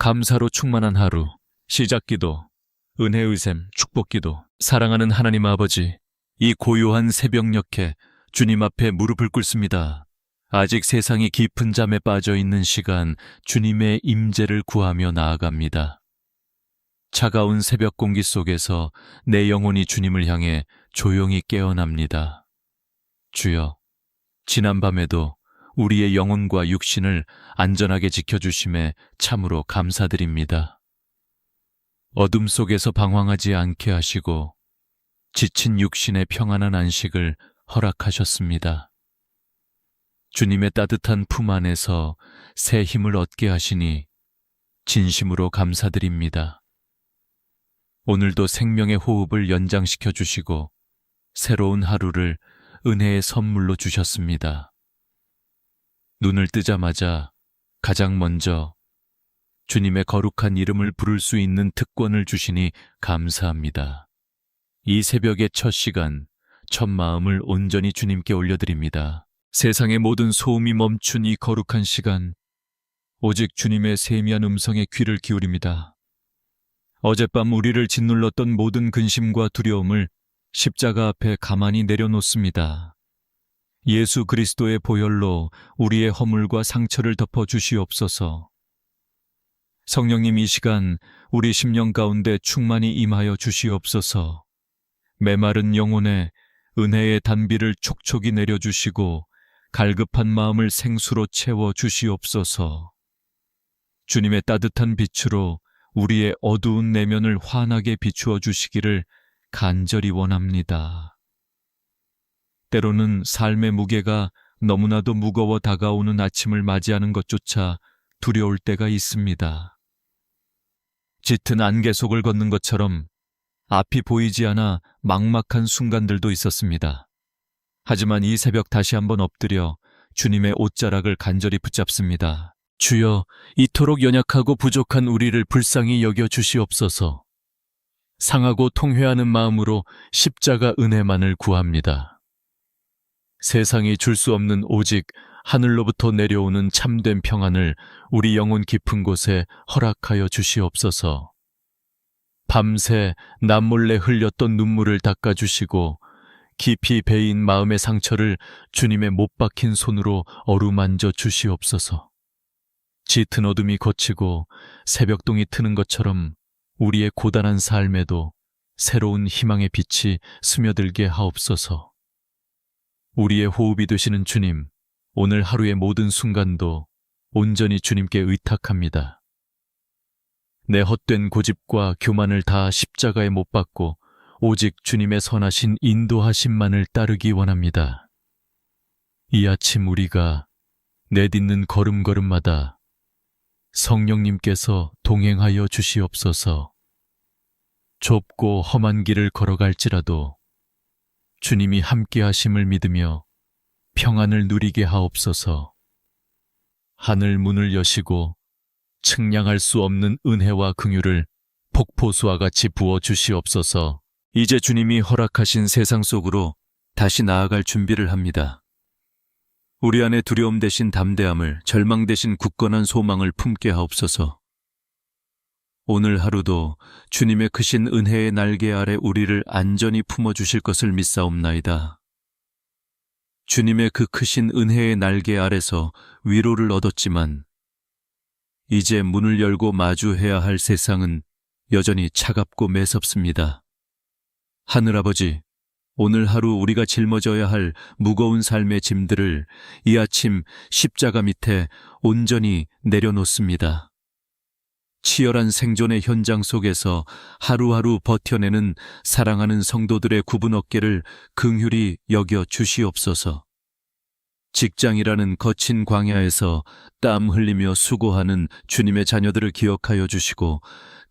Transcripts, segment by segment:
감사로 충만한 하루, 시작기도, 은혜의 샘, 축복기도. 사랑하는 하나님 아버지, 이 고요한 새벽녘에 주님 앞에 무릎을 꿇습니다. 아직 세상이 깊은 잠에 빠져 있는 시간, 주님의 임재를 구하며 나아갑니다. 차가운 새벽 공기 속에서 내 영혼이 주님을 향해 조용히 깨어납니다. 주여, 지난밤에도 우리의 영혼과 육신을 안전하게 지켜주심에 참으로 감사드립니다. 어둠 속에서 방황하지 않게 하시고 지친 육신의 평안한 안식을 허락하셨습니다. 주님의 따뜻한 품 안에서 새 힘을 얻게 하시니 진심으로 감사드립니다. 오늘도 생명의 호흡을 연장시켜 주시고 새로운 하루를 은혜의 선물로 주셨습니다. 눈을 뜨자마자 가장 먼저 주님의 거룩한 이름을 부를 수 있는 특권을 주시니 감사합니다. 이 새벽의 첫 시간, 첫 마음을 온전히 주님께 올려드립니다. 세상의 모든 소음이 멈춘 이 거룩한 시간, 오직 주님의 세미한 음성에 귀를 기울입니다. 어젯밤 우리를 짓눌렀던 모든 근심과 두려움을 십자가 앞에 가만히 내려놓습니다. 예수 그리스도의 보혈로 우리의 허물과 상처를 덮어 주시옵소서. 성령님, 이 시간 우리 심령 가운데 충만히 임하여 주시옵소서. 메마른 영혼에 은혜의 단비를 촉촉이 내려주시고 갈급한 마음을 생수로 채워 주시옵소서. 주님의 따뜻한 빛으로 우리의 어두운 내면을 환하게 비추어 주시기를 간절히 원합니다. 때로는 삶의 무게가 너무나도 무거워 다가오는 아침을 맞이하는 것조차 두려울 때가 있습니다. 짙은 안개 속을 걷는 것처럼 앞이 보이지 않아 막막한 순간들도 있었습니다. 하지만 이 새벽 다시 한번 엎드려 주님의 옷자락을 간절히 붙잡습니다. 주여, 이토록 연약하고 부족한 우리를 불쌍히 여겨 주시옵소서. 상하고 통회하는 마음으로 십자가 은혜만을 구합니다. 세상이 줄 수 없는 오직 하늘로부터 내려오는 참된 평안을 우리 영혼 깊은 곳에 허락하여 주시옵소서. 밤새 남몰래 흘렸던 눈물을 닦아주시고 깊이 베인 마음의 상처를 주님의 못 박힌 손으로 어루만져 주시옵소서. 짙은 어둠이 걷히고 새벽동이 트는 것처럼 우리의 고단한 삶에도 새로운 희망의 빛이 스며들게 하옵소서. 우리의 호흡이 되시는 주님, 오늘 하루의 모든 순간도 온전히 주님께 의탁합니다. 내 헛된 고집과 교만을 다 십자가에 못 박고 오직 주님의 선하신 인도하심만을 따르기 원합니다. 이 아침 우리가 내딛는 걸음걸음마다 성령님께서 동행하여 주시옵소서. 좁고 험한 길을 걸어갈지라도 주님이 함께 하심을 믿으며 평안을 누리게 하옵소서. 하늘 문을 여시고 측량할 수 없는 은혜와 긍휼을 폭포수와 같이 부어 주시옵소서. 이제 주님이 허락하신 세상 속으로 다시 나아갈 준비를 합니다. 우리 안에 두려움 대신 담대함을, 절망 대신 굳건한 소망을 품게 하옵소서. 오늘 하루도 주님의 크신 은혜의 날개 아래 우리를 안전히 품어주실 것을 믿사옵나이다. 주님의 그 크신 은혜의 날개 아래서 위로를 얻었지만 이제 문을 열고 마주해야 할 세상은 여전히 차갑고 매섭습니다. 하늘아버지, 오늘 하루 우리가 짊어져야 할 무거운 삶의 짐들을 이 아침 십자가 밑에 온전히 내려놓습니다. 치열한 생존의 현장 속에서 하루하루 버텨내는 사랑하는 성도들의 굽은 어깨를 긍휼히 여겨 주시옵소서. 직장이라는 거친 광야에서 땀 흘리며 수고하는 주님의 자녀들을 기억하여 주시고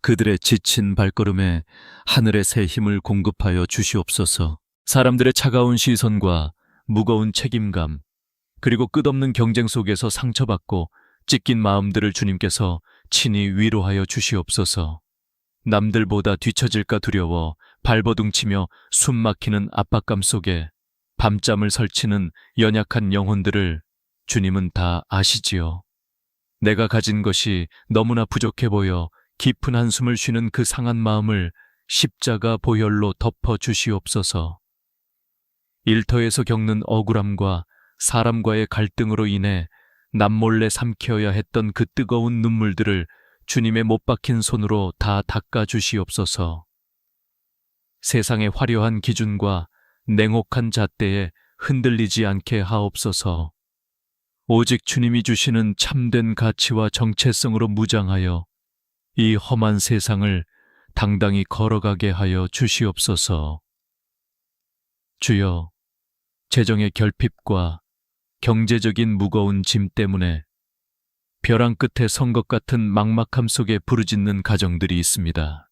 그들의 지친 발걸음에 하늘의 새 힘을 공급하여 주시옵소서. 사람들의 차가운 시선과 무거운 책임감, 그리고 끝없는 경쟁 속에서 상처받고 찢긴 마음들을 주님께서 친히 위로하여 주시옵소서. 남들보다 뒤처질까 두려워 발버둥치며 숨 막히는 압박감 속에 밤잠을 설치는 연약한 영혼들을 주님은 다 아시지요. 내가 가진 것이 너무나 부족해 보여 깊은 한숨을 쉬는 그 상한 마음을 십자가 보혈로 덮어 주시옵소서. 일터에서 겪는 억울함과 사람과의 갈등으로 인해 남몰래 삼켜야 했던 그 뜨거운 눈물들을 주님의 못 박힌 손으로 다 닦아 주시옵소서. 세상의 화려한 기준과 냉혹한 잣대에 흔들리지 않게 하옵소서. 오직 주님이 주시는 참된 가치와 정체성으로 무장하여 이 험한 세상을 당당히 걸어가게 하여 주시옵소서. 주여, 재정의 결핍과 경제적인 무거운 짐 때문에 벼랑 끝에 선 것 같은 막막함 속에 부르짖는 가정들이 있습니다.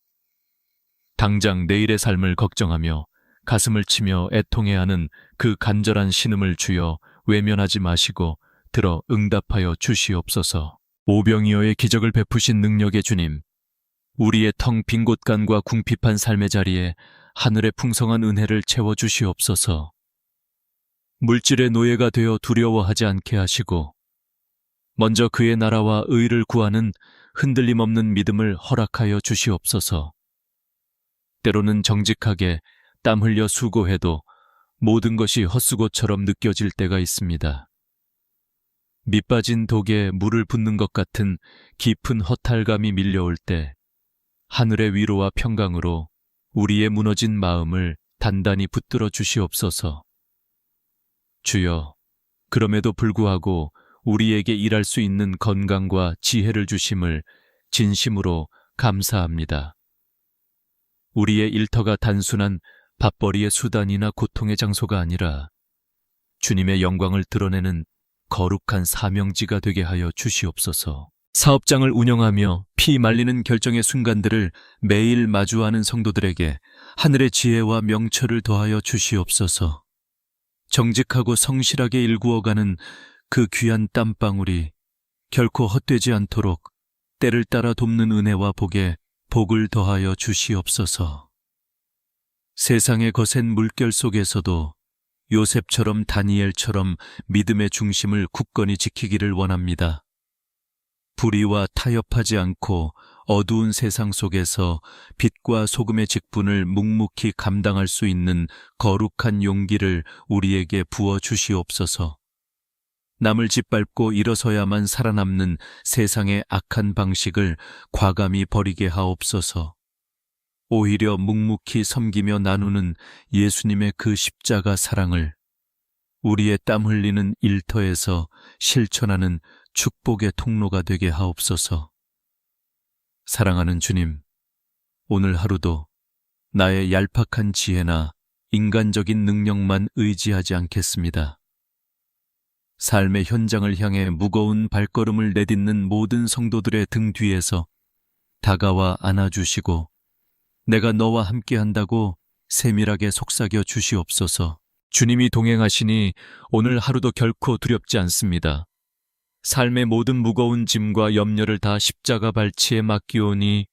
당장 내일의 삶을 걱정하며 가슴을 치며 애통해하는 그 간절한 신음을 주여 외면하지 마시고 들어 응답하여 주시옵소서. 오병이어의 기적을 베푸신 능력의 주님, 우리의 텅 빈 곳간과 궁핍한 삶의 자리에 하늘의 풍성한 은혜를 채워 주시옵소서. 물질의 노예가 되어 두려워하지 않게 하시고 먼저 그의 나라와 의를 구하는 흔들림 없는 믿음을 허락하여 주시옵소서. 때로는 정직하게 땀 흘려 수고해도 모든 것이 헛수고처럼 느껴질 때가 있습니다. 밑빠진 독에 물을 붓는 것 같은 깊은 허탈감이 밀려올 때 하늘의 위로와 평강으로 우리의 무너진 마음을 단단히 붙들어 주시옵소서. 주여, 그럼에도 불구하고 우리에게 일할 수 있는 건강과 지혜를 주심을 진심으로 감사합니다. 우리의 일터가 단순한 밥벌이의 수단이나 고통의 장소가 아니라 주님의 영광을 드러내는 거룩한 사명지가 되게 하여 주시옵소서. 사업장을 운영하며 피 말리는 결정의 순간들을 매일 마주하는 성도들에게 하늘의 지혜와 명철을 더하여 주시옵소서. 정직하고 성실하게 일구어가는 그 귀한 땀방울이 결코 헛되지 않도록 때를 따라 돕는 은혜와 복에 복을 더하여 주시옵소서. 세상의 거센 물결 속에서도 요셉처럼 다니엘처럼 믿음의 중심을 굳건히 지키기를 원합니다. 불의와 타협하지 않고 어두운 세상 속에서 빛과 소금의 직분을 묵묵히 감당할 수 있는 거룩한 용기를 우리에게 부어 주시옵소서. 남을 짓밟고 일어서야만 살아남는 세상의 악한 방식을 과감히 버리게 하옵소서. 오히려 묵묵히 섬기며 나누는 예수님의 그 십자가 사랑을 우리의 땀 흘리는 일터에서 실천하는 축복의 통로가 되게 하옵소서. 사랑하는 주님, 오늘 하루도 나의 얄팍한 지혜나 인간적인 능력만 의지하지 않겠습니다. 삶의 현장을 향해 무거운 발걸음을 내딛는 모든 성도들의 등 뒤에서 다가와 안아주시고 내가 너와 함께한다고 세밀하게 속삭여 주시옵소서. 주님이 동행하시니 오늘 하루도 결코 두렵지 않습니다. 삶의 모든 무거운 짐과 염려를 다 십자가 발치에 맡기오니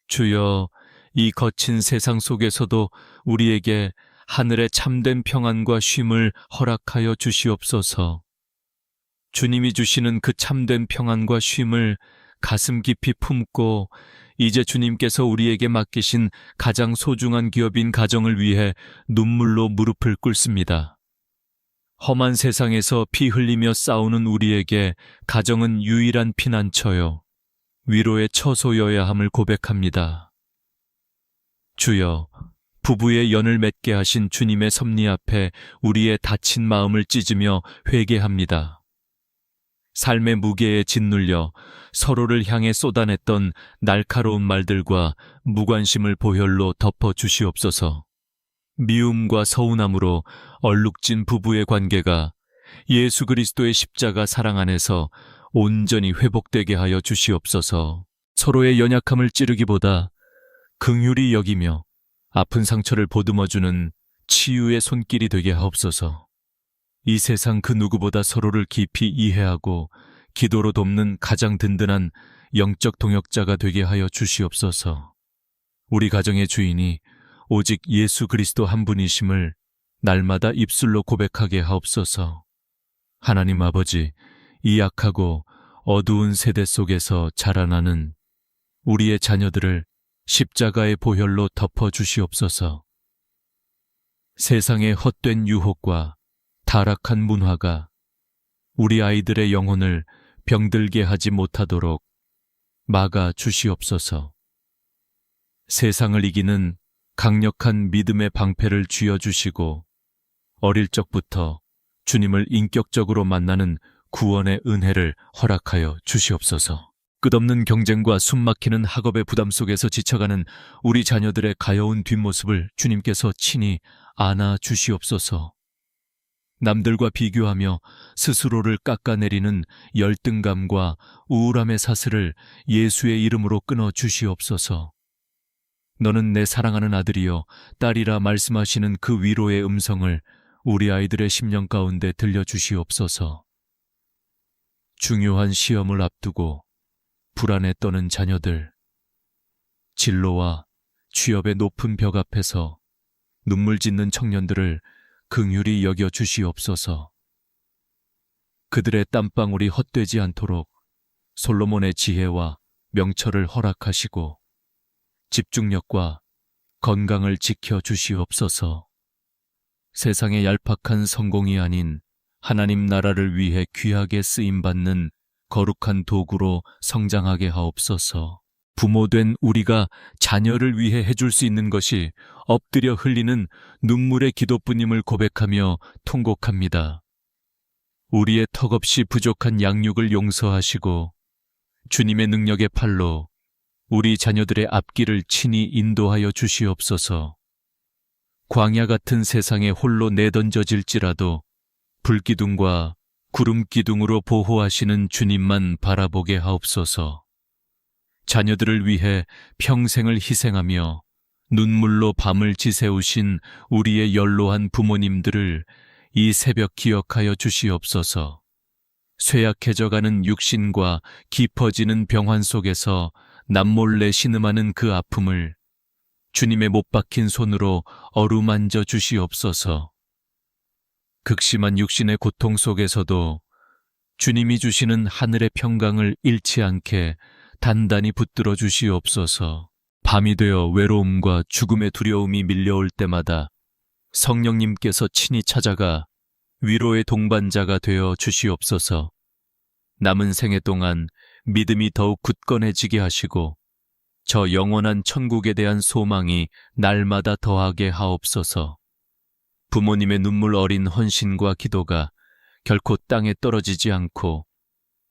주여, 이 거친 세상 속에서도 우리에게 하늘의 참된 평안과 쉼을 허락하여 주시옵소서. 주님이 주시는 그 참된 평안과 쉼을 가슴 깊이 품고 이제 주님께서 우리에게 맡기신 가장 소중한 기업인 가정을 위해 눈물로 무릎을 꿇습니다. 험한 세상에서 피 흘리며 싸우는 우리에게 가정은 유일한 피난처요, 위로의 처소여야 함을 고백합니다. 주여, 부부의 연을 맺게 하신 주님의 섭리 앞에 우리의 다친 마음을 찢으며 회개합니다. 삶의 무게에 짓눌려 서로를 향해 쏟아냈던 날카로운 말들과 무관심을 보혈로 덮어 주시옵소서. 미움과 서운함으로 얼룩진 부부의 관계가 예수 그리스도의 십자가 사랑 안에서 온전히 회복되게 하여 주시옵소서. 서로의 연약함을 찌르기보다 긍휼히 여기며 아픈 상처를 보듬어주는 치유의 손길이 되게 하옵소서. 이 세상 그 누구보다 서로를 깊이 이해하고 기도로 돕는 가장 든든한 영적 동역자가 되게 하여 주시옵소서. 우리 가정의 주인이 오직 예수 그리스도 한 분이심을 날마다 입술로 고백하게 하옵소서. 하나님 아버지, 이 약하고 어두운 세대 속에서 자라나는 우리의 자녀들을 십자가의 보혈로 덮어 주시옵소서. 세상의 헛된 유혹과 타락한 문화가 우리 아이들의 영혼을 병들게 하지 못하도록 막아 주시옵소서. 세상을 이기는 강력한 믿음의 방패를 쥐어주시고 어릴 적부터 주님을 인격적으로 만나는 구원의 은혜를 허락하여 주시옵소서. 끝없는 경쟁과 숨막히는 학업의 부담 속에서 지쳐가는 우리 자녀들의 가여운 뒷모습을 주님께서 친히 안아 주시옵소서. 남들과 비교하며 스스로를 깎아내리는 열등감과 우울함의 사슬을 예수의 이름으로 끊어 주시옵소서. 너는 내 사랑하는 아들이요 딸이라 말씀하시는 그 위로의 음성을 우리 아이들의 심령 가운데 들려주시옵소서. 중요한 시험을 앞두고 불안에 떠는 자녀들, 진로와 취업의 높은 벽 앞에서 눈물 짓는 청년들을 긍휼히 여겨 주시옵소서. 그들의 땀방울이 헛되지 않도록 솔로몬의 지혜와 명철을 허락하시고 집중력과 건강을 지켜 주시옵소서. 세상의 얄팍한 성공이 아닌 하나님 나라를 위해 귀하게 쓰임받는 거룩한 도구로 성장하게 하옵소서. 부모된 우리가 자녀를 위해 해줄 수 있는 것이 엎드려 흘리는 눈물의 기도뿐임을 고백하며 통곡합니다. 우리의 턱없이 부족한 양육을 용서하시고 주님의 능력의 팔로 우리 자녀들의 앞길을 친히 인도하여 주시옵소서. 광야 같은 세상에 홀로 내던져질지라도 불기둥과 구름기둥으로 보호하시는 주님만 바라보게 하옵소서. 자녀들을 위해 평생을 희생하며 눈물로 밤을 지새우신 우리의 연로한 부모님들을 이 새벽 기억하여 주시옵소서. 쇠약해져가는 육신과 깊어지는 병환 속에서 남몰래 신음하는 그 아픔을 주님의 못 박힌 손으로 어루만져 주시옵소서. 극심한 육신의 고통 속에서도 주님이 주시는 하늘의 평강을 잃지 않게 단단히 붙들어 주시옵소서. 밤이 되어 외로움과 죽음의 두려움이 밀려올 때마다 성령님께서 친히 찾아가 위로의 동반자가 되어 주시옵소서. 남은 생애 동안 믿음이 더욱 굳건해지게 하시고 저 영원한 천국에 대한 소망이 날마다 더하게 하옵소서. 부모님의 눈물 어린 헌신과 기도가 결코 땅에 떨어지지 않고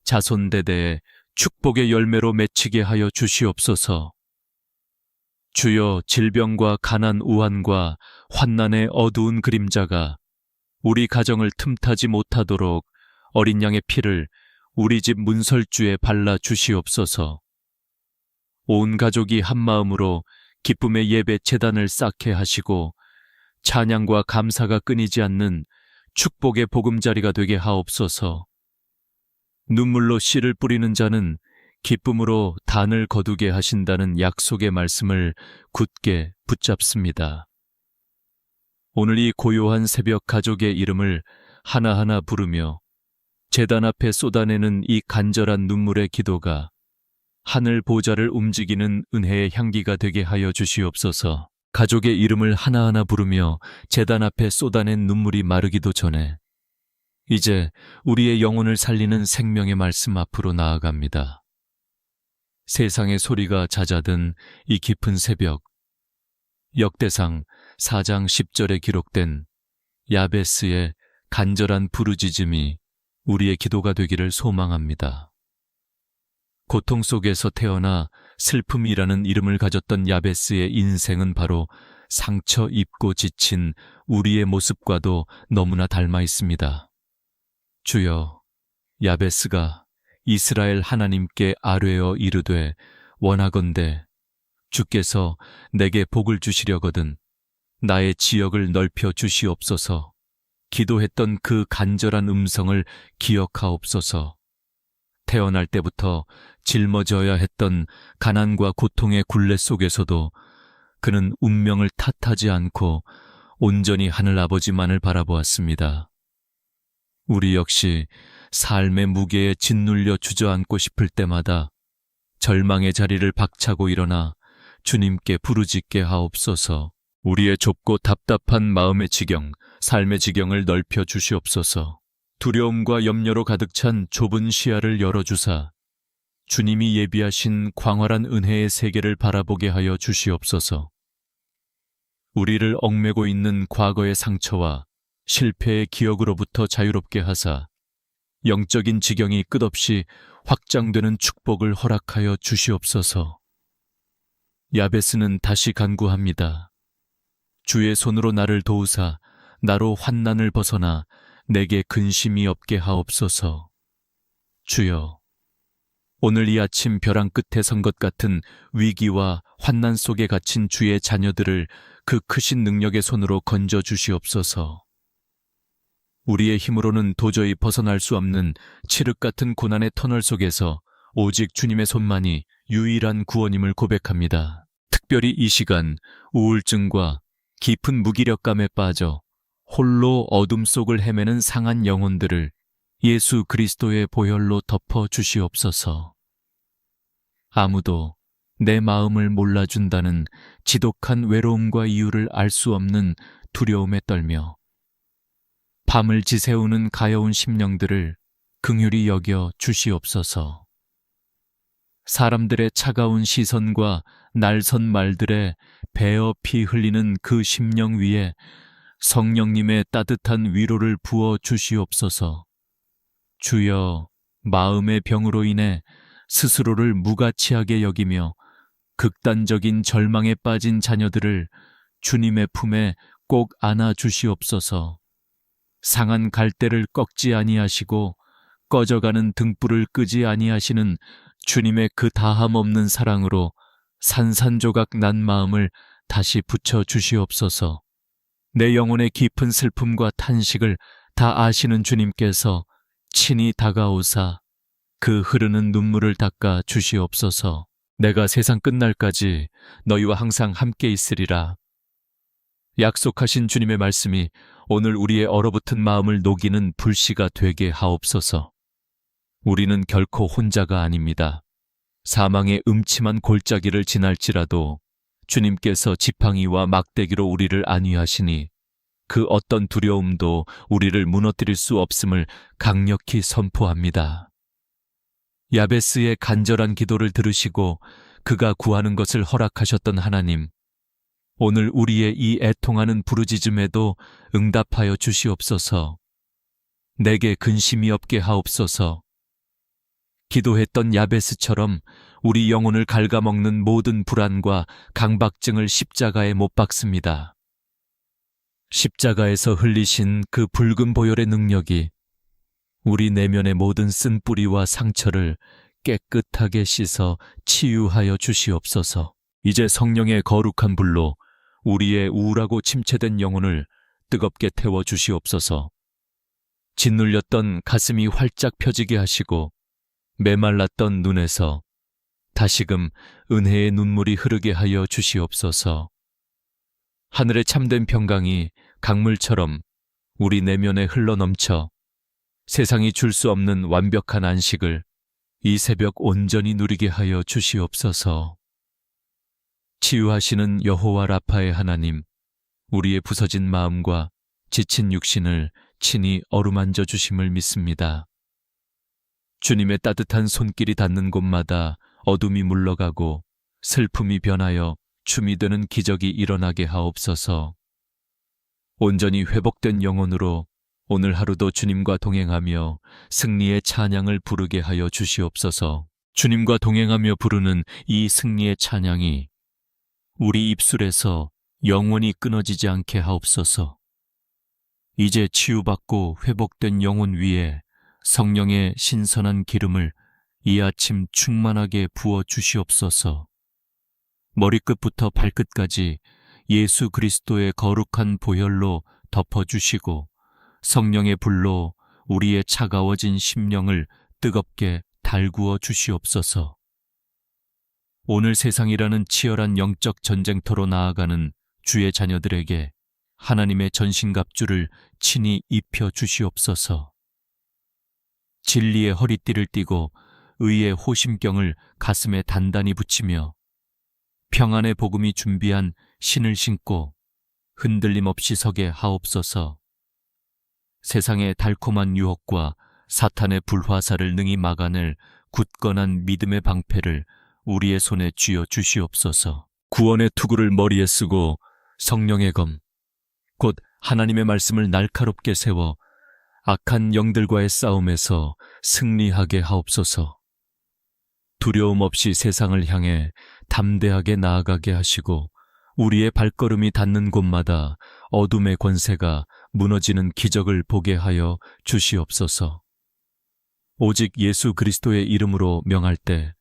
자손대대에 축복의 열매로 맺히게 하여 주시옵소서. 주여, 질병과 가난 우환과 환난의 어두운 그림자가 우리 가정을 틈타지 못하도록 어린 양의 피를 우리 집 문설주에 발라 주시옵소서. 온 가족이 한마음으로 기쁨의 예배 제단을 쌓게 하시고 찬양과 감사가 끊이지 않는 축복의 보금자리가 되게 하옵소서. 눈물로 씨를 뿌리는 자는 기쁨으로 단을 거두게 하신다는 약속의 말씀을 굳게 붙잡습니다. 오늘 이 고요한 새벽 가족의 이름을 하나하나 부르며 제단 앞에 쏟아내는 이 간절한 눈물의 기도가 하늘 보좌를 움직이는 은혜의 향기가 되게 하여 주시옵소서. 가족의 이름을 하나하나 부르며 제단 앞에 쏟아낸 눈물이 마르기도 전에 이제 우리의 영혼을 살리는 생명의 말씀 앞으로 나아갑니다. 세상의 소리가 잦아든 이 깊은 새벽, 역대상 4장 10절에 기록된 야베스의 간절한 부르짖음이 우리의 기도가 되기를 소망합니다. 고통 속에서 태어나 슬픔이라는 이름을 가졌던 야베스의 인생은 바로 상처 입고 지친 우리의 모습과도 너무나 닮아 있습니다. 주여, 야베스가 이스라엘 하나님께 아뢰어 이르되 원하건대 주께서 내게 복을 주시려거든 나의 지역을 넓혀 주시옵소서. 기도했던 그 간절한 음성을 기억하옵소서. 태어날 때부터 짊어져야 했던 가난과 고통의 굴레 속에서도 그는 운명을 탓하지 않고 온전히 하늘 아버지만을 바라보았습니다. 우리 역시 삶의 무게에 짓눌려 주저앉고 싶을 때마다 절망의 자리를 박차고 일어나 주님께 부르짖게 하옵소서. 우리의 좁고 답답한 마음의 지경, 삶의 지경을 넓혀 주시옵소서. 두려움과 염려로 가득 찬 좁은 시야를 열어주사 주님이 예비하신 광활한 은혜의 세계를 바라보게 하여 주시옵소서. 우리를 얽매고 있는 과거의 상처와 실패의 기억으로부터 자유롭게 하사 영적인 지경이 끝없이 확장되는 축복을 허락하여 주시옵소서. 야베스는 다시 간구합니다. 주의 손으로 나를 도우사 나로 환난을 벗어나 내게 근심이 없게 하옵소서. 주여, 오늘 이 아침 벼랑 끝에 선 것 같은 위기와 환난 속에 갇힌 주의 자녀들을 그 크신 능력의 손으로 건져 주시옵소서. 우리의 힘으로는 도저히 벗어날 수 없는 칠흑 같은 고난의 터널 속에서 오직 주님의 손만이 유일한 구원임을 고백합니다. 특별히 이 시간 우울증과 깊은 무기력감에 빠져 홀로 어둠 속을 헤매는 상한 영혼들을 예수 그리스도의 보혈로 덮어 주시옵소서. 아무도 내 마음을 몰라준다는 지독한 외로움과 이유를 알 수 없는 두려움에 떨며 밤을 지새우는 가여운 심령들을 긍휼히 여겨 주시옵소서. 사람들의 차가운 시선과 날선 말들의 베어 피 흘리는 그 심령 위에 성령님의 따뜻한 위로를 부어 주시옵소서. 주여, 마음의 병으로 인해 스스로를 무가치하게 여기며 극단적인 절망에 빠진 자녀들을 주님의 품에 꼭 안아 주시옵소서. 상한 갈대를 꺾지 아니하시고 꺼져가는 등불을 끄지 아니하시는 주님의 그 다함 없는 사랑으로 산산조각 난 마음을 다시 붙여 주시옵소서. 내 영혼의 깊은 슬픔과 탄식을 다 아시는 주님께서 친히 다가오사 그 흐르는 눈물을 닦아 주시옵소서. 내가 세상 끝날까지 너희와 항상 함께 있으리라. 약속하신 주님의 말씀이 오늘 우리의 얼어붙은 마음을 녹이는 불씨가 되게 하옵소서. 우리는 결코 혼자가 아닙니다. 사망의 음침한 골짜기를 지날지라도 주님께서 지팡이와 막대기로 우리를 안위하시니 그 어떤 두려움도 우리를 무너뜨릴 수 없음을 강력히 선포합니다. 야베스의 간절한 기도를 들으시고 그가 구하는 것을 허락하셨던 하나님, 오늘 우리의 이 애통하는 부르짖음에도 응답하여 주시옵소서. 내게 근심이 없게 하옵소서. 기도했던 야베스처럼 우리 영혼을 갉아먹는 모든 불안과 강박증을 십자가에 못 박습니다. 십자가에서 흘리신 그 붉은 보혈의 능력이 우리 내면의 모든 쓴뿌리와 상처를 깨끗하게 씻어 치유하여 주시옵소서. 이제 성령의 거룩한 불로 우리의 우울하고 침체된 영혼을 뜨겁게 태워 주시옵소서. 짓눌렸던 가슴이 활짝 펴지게 하시고 메말랐던 눈에서 다시금 은혜의 눈물이 흐르게 하여 주시옵소서. 하늘의 참된 평강이 강물처럼 우리 내면에 흘러넘쳐 세상이 줄 수 없는 완벽한 안식을 이 새벽 온전히 누리게 하여 주시옵소서. 치유하시는 여호와 라파의 하나님, 우리의 부서진 마음과 지친 육신을 친히 어루만져 주심을 믿습니다. 주님의 따뜻한 손길이 닿는 곳마다 어둠이 물러가고 슬픔이 변하여 춤이 되는 기적이 일어나게 하옵소서. 온전히 회복된 영혼으로 오늘 하루도 주님과 동행하며 승리의 찬양을 부르게 하여 주시옵소서. 주님과 동행하며 부르는 이 승리의 찬양이 우리 입술에서 영원히 끊어지지 않게 하옵소서. 이제 치유받고 회복된 영혼 위에 성령의 신선한 기름을 이 아침 충만하게 부어 주시옵소서. 머리끝부터 발끝까지 예수 그리스도의 거룩한 보혈로 덮어주시고 성령의 불로 우리의 차가워진 심령을 뜨겁게 달구어 주시옵소서. 오늘 세상이라는 치열한 영적 전쟁터로 나아가는 주의 자녀들에게 하나님의 전신갑주를 친히 입혀 주시옵소서. 진리의 허리띠를 띠고 의의 호심경을 가슴에 단단히 붙이며 평안의 복음이 준비한 신을 신고 흔들림 없이 서게 하옵소서. 세상의 달콤한 유혹과 사탄의 불화살을 능히 막아낼 굳건한 믿음의 방패를 우리의 손에 쥐어 주시옵소서. 구원의 투구를 머리에 쓰고 성령의 검, 곧 하나님의 말씀을 날카롭게 세워 악한 영들과의 싸움에서 승리하게 하옵소서. 두려움 없이 세상을 향해 담대하게 나아가게 하시고 우리의 발걸음이 닿는 곳마다 어둠의 권세가 무너지는 기적을 보게 하여 주시옵소서. 오직 예수 그리스도의 이름으로 명할 때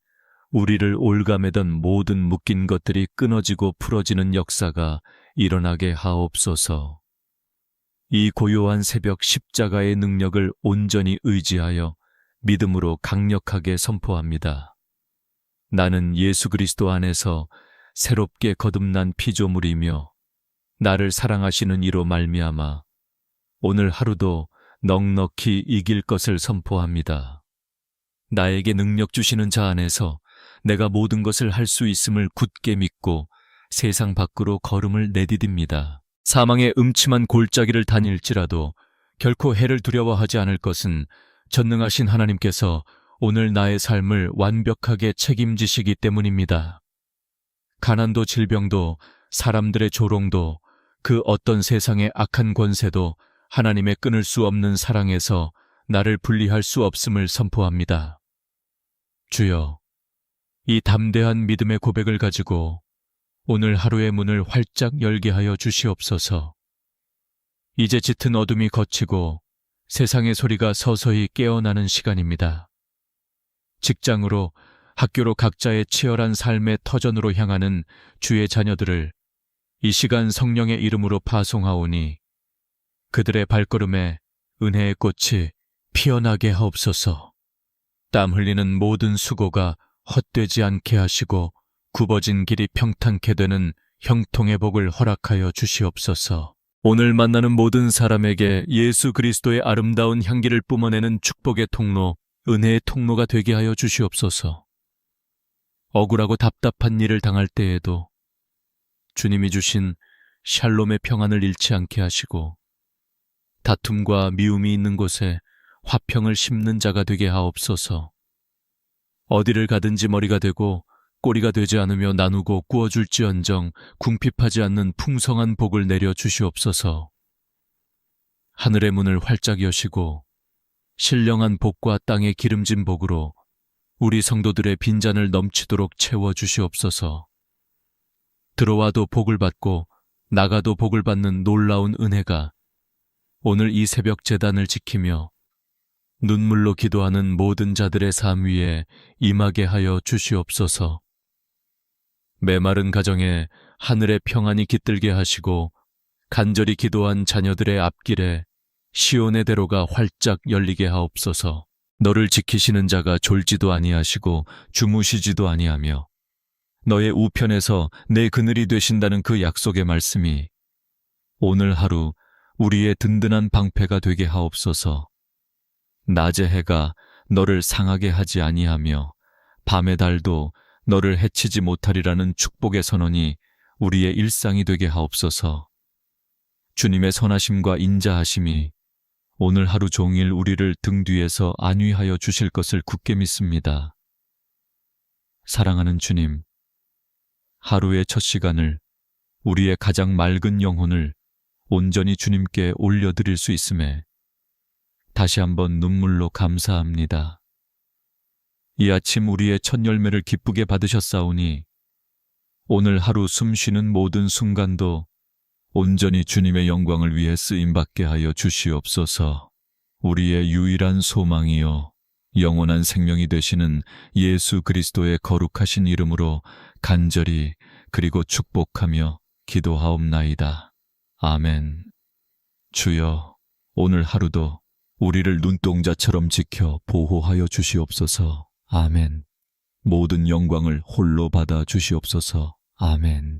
우리를 올가매던 모든 묶인 것들이 끊어지고 풀어지는 역사가 일어나게 하옵소서. 이 고요한 새벽 십자가의 능력을 온전히 의지하여 믿음으로 강력하게 선포합니다. 나는 예수 그리스도 안에서 새롭게 거듭난 피조물이며 나를 사랑하시는 이로 말미암아 오늘 하루도 넉넉히 이길 것을 선포합니다. 나에게 능력 주시는 자 안에서 내가 모든 것을 할 수 있음을 굳게 믿고 세상 밖으로 걸음을 내디딥니다. 사망의 음침한 골짜기를 다닐지라도 결코 해를 두려워하지 않을 것은 전능하신 하나님께서 오늘 나의 삶을 완벽하게 책임지시기 때문입니다. 가난도 질병도 사람들의 조롱도 그 어떤 세상의 악한 권세도 하나님의 끊을 수 없는 사랑에서 나를 분리할 수 없음을 선포합니다. 주여, 이 담대한 믿음의 고백을 가지고 오늘 하루의 문을 활짝 열게 하여 주시옵소서. 이제 짙은 어둠이 걷히고 세상의 소리가 서서히 깨어나는 시간입니다. 직장으로, 학교로 각자의 치열한 삶의 터전으로 향하는 주의 자녀들을 이 시간 성령의 이름으로 파송하오니 그들의 발걸음에 은혜의 꽃이 피어나게 하옵소서. 땀 흘리는 모든 수고가 헛되지 않게 하시고 굽어진 길이 평탄케 되는 형통의 복을 허락하여 주시옵소서. 오늘 만나는 모든 사람에게 예수 그리스도의 아름다운 향기를 뿜어내는 축복의 통로, 은혜의 통로가 되게 하여 주시옵소서. 억울하고 답답한 일을 당할 때에도 주님이 주신 샬롬의 평안을 잃지 않게 하시고 다툼과 미움이 있는 곳에 화평을 심는 자가 되게 하옵소서. 어디를 가든지 머리가 되고 꼬리가 되지 않으며 나누고 꾸어줄지언정 궁핍하지 않는 풍성한 복을 내려 주시옵소서. 하늘의 문을 활짝 여시고 신령한 복과 땅의 기름진 복으로 우리 성도들의 빈잔을 넘치도록 채워 주시옵소서. 들어와도 복을 받고 나가도 복을 받는 놀라운 은혜가 오늘 이 새벽 제단을 지키며 눈물로 기도하는 모든 자들의 삶 위에 임하게 하여 주시옵소서. 메마른 가정에 하늘의 평안이 깃들게 하시고 간절히 기도한 자녀들의 앞길에 시온의 대로가 활짝 열리게 하옵소서. 너를 지키시는 자가 졸지도 아니하시고 주무시지도 아니하며 너의 우편에서 내 그늘이 되신다는 그 약속의 말씀이 오늘 하루 우리의 든든한 방패가 되게 하옵소서. 낮의 해가 너를 상하게 하지 아니하며 밤의 달도 너를 해치지 못하리라는 축복의 선언이 우리의 일상이 되게 하옵소서. 주님의 선하심과 인자하심이 오늘 하루 종일 우리를 등 뒤에서 안위하여 주실 것을 굳게 믿습니다. 사랑하는 주님, 하루의 첫 시간을 우리의 가장 맑은 영혼을 온전히 주님께 올려드릴 수 있음에 다시 한번 눈물로 감사합니다. 이 아침 우리의 첫 열매를 기쁘게 받으셨사오니 오늘 하루 숨쉬는 모든 순간도 온전히 주님의 영광을 위해 쓰임받게 하여 주시옵소서. 우리의 유일한 소망이요 영원한 생명이 되시는 예수 그리스도의 거룩하신 이름으로 간절히 그리고 축복하며 기도하옵나이다. 아멘. 주여, 오늘 하루도 우리를 눈동자처럼 지켜 보호하여 주시옵소서. 아멘. 모든 영광을 홀로 받아 주시옵소서. 아멘.